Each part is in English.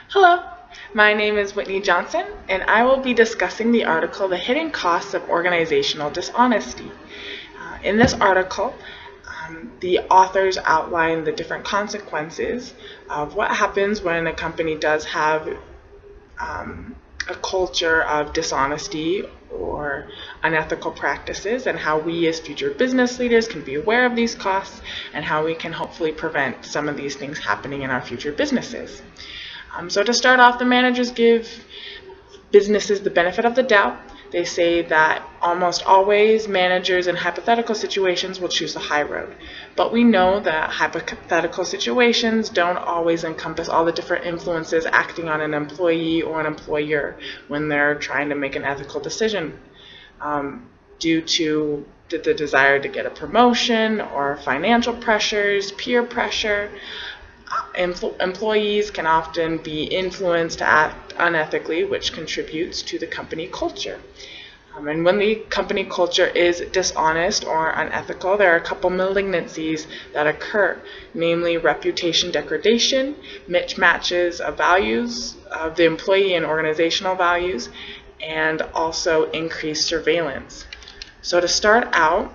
Hello, my name is Whitney Johnson, and I will be discussing the article The Hidden Costs of Organizational Dishonesty. In this article, the authors outline the different consequences of what happens when a company does have a culture of dishonesty or unethical practices, and how we as future business leaders can be aware of these costs and how we can hopefully prevent some of these things happening in our future businesses. So to start off, the managers give businesses the benefit of the doubt. They say that almost always managers in hypothetical situations will choose the high road. But we know that hypothetical situations don't always encompass all the different influences acting on an employee or an employer when they're trying to make an ethical decision, due to the desire to get a promotion or financial pressures, peer pressure. Employees can often be influenced to act unethically, which contributes to the company culture. And when the company culture is dishonest or unethical, there are a couple malignancies that occur, namely reputation degradation, mismatches of values of the employee and organizational values, and also increased surveillance. So to start out,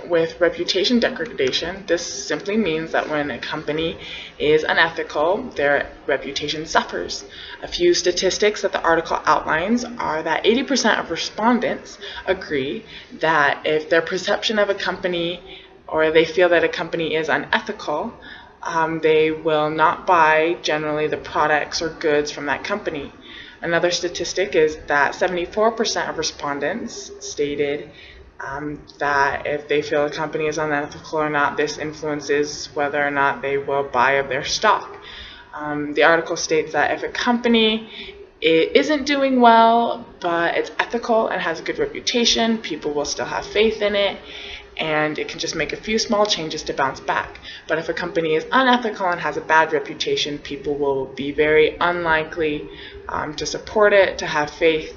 with reputation degradation, this simply means that when a company is unethical, their reputation suffers. A few statistics that the article outlines are that 80% of respondents agree that if their perception of a company or they feel that a company is unethical, they will not buy generally the products or goods from that company. Another statistic is that 74% of respondents stated that if they feel a company is unethical or not, this influences whether or not they will buy of their stock. The article states that if a company isn't doing well, but it's ethical and has a good reputation, people will still have faith in it, and it can just make a few small changes to bounce back. But if a company is unethical and has a bad reputation, people will be very unlikely to support it, to have faith,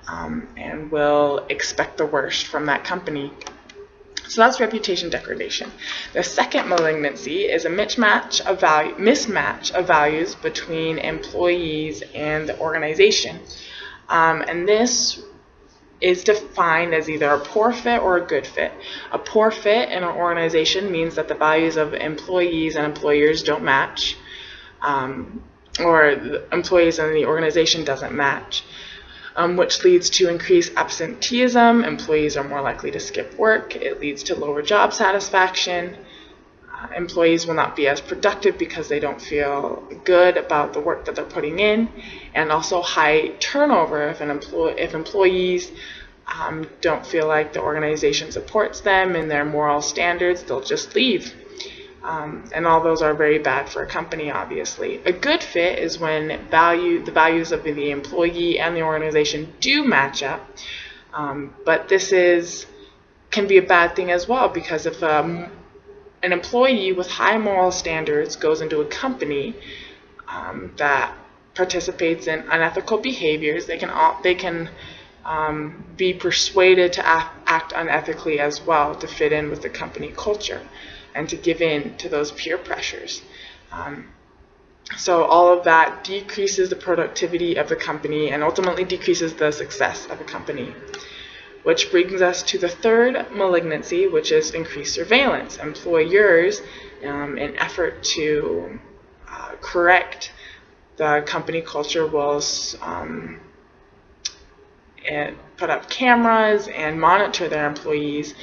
and will expect the worst from that company. So that's reputation degradation. The second malignancy is a mismatch of values between employees and the organization. And this is defined as either a poor fit or a good fit. A poor fit in an organization means that the values of employees and employers don't match, or the employees and the organization doesn't match. Which leads to increased absenteeism. Employees are more likely to skip work. It leads to lower job satisfaction. Employees will not be as productive because they don't feel good about the work that they're putting in, and also high turnover. If employees don't feel like the organization supports them and their moral standards, they'll just leave. And all those are very bad for a company, obviously. A good fit is when the values of the employee and the organization do match up. But this can be a bad thing as well, because if an employee with high moral standards goes into a company that participates in unethical behaviors, they can be persuaded to act unethically as well to fit in with the company culture and to give in to those peer pressures. So all of that decreases the productivity of the company and ultimately decreases the success of a company. Which brings us to the third malignancy, which is increased surveillance. Employers, in effort to correct the company culture, will put up cameras and monitor their employees,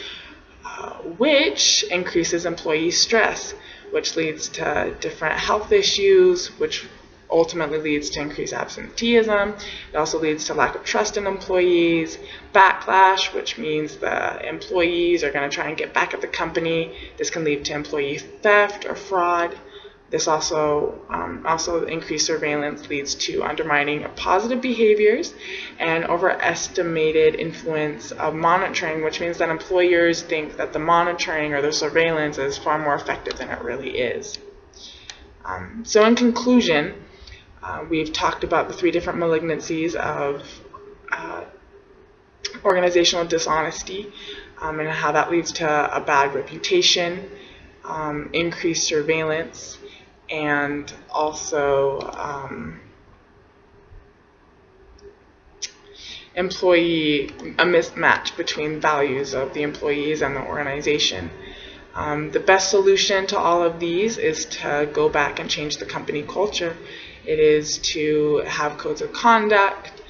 which increases employee stress, which leads to different health issues, which ultimately leads to increased absenteeism. It also leads to lack of trust in employees, backlash, which means the employees are going to try and get back at the company. This can lead to employee theft or fraud. This also increased surveillance leads to undermining of positive behaviors and overestimated influence of monitoring, which means that employers think that the monitoring or the surveillance is far more effective than it really is. So in conclusion, we've talked about the three different malignancies of organizational dishonesty, and how that leads to a bad reputation, increased surveillance, and also a mismatch between values of the employees and the organization. The best solution to all of these is to go back and change the company culture. It is to have codes of conduct,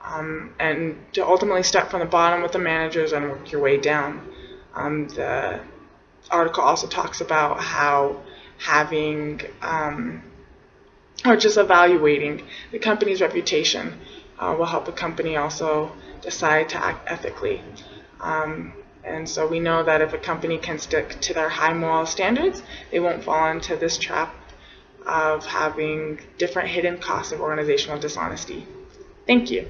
and to ultimately start from the bottom with the managers and work your way down. The article also talks about how having or just evaluating the company's reputation will help a company also decide to act ethically. And so we know that if a company can stick to their high moral standards, they won't fall into this trap of having different hidden costs of organizational dishonesty. Thank you.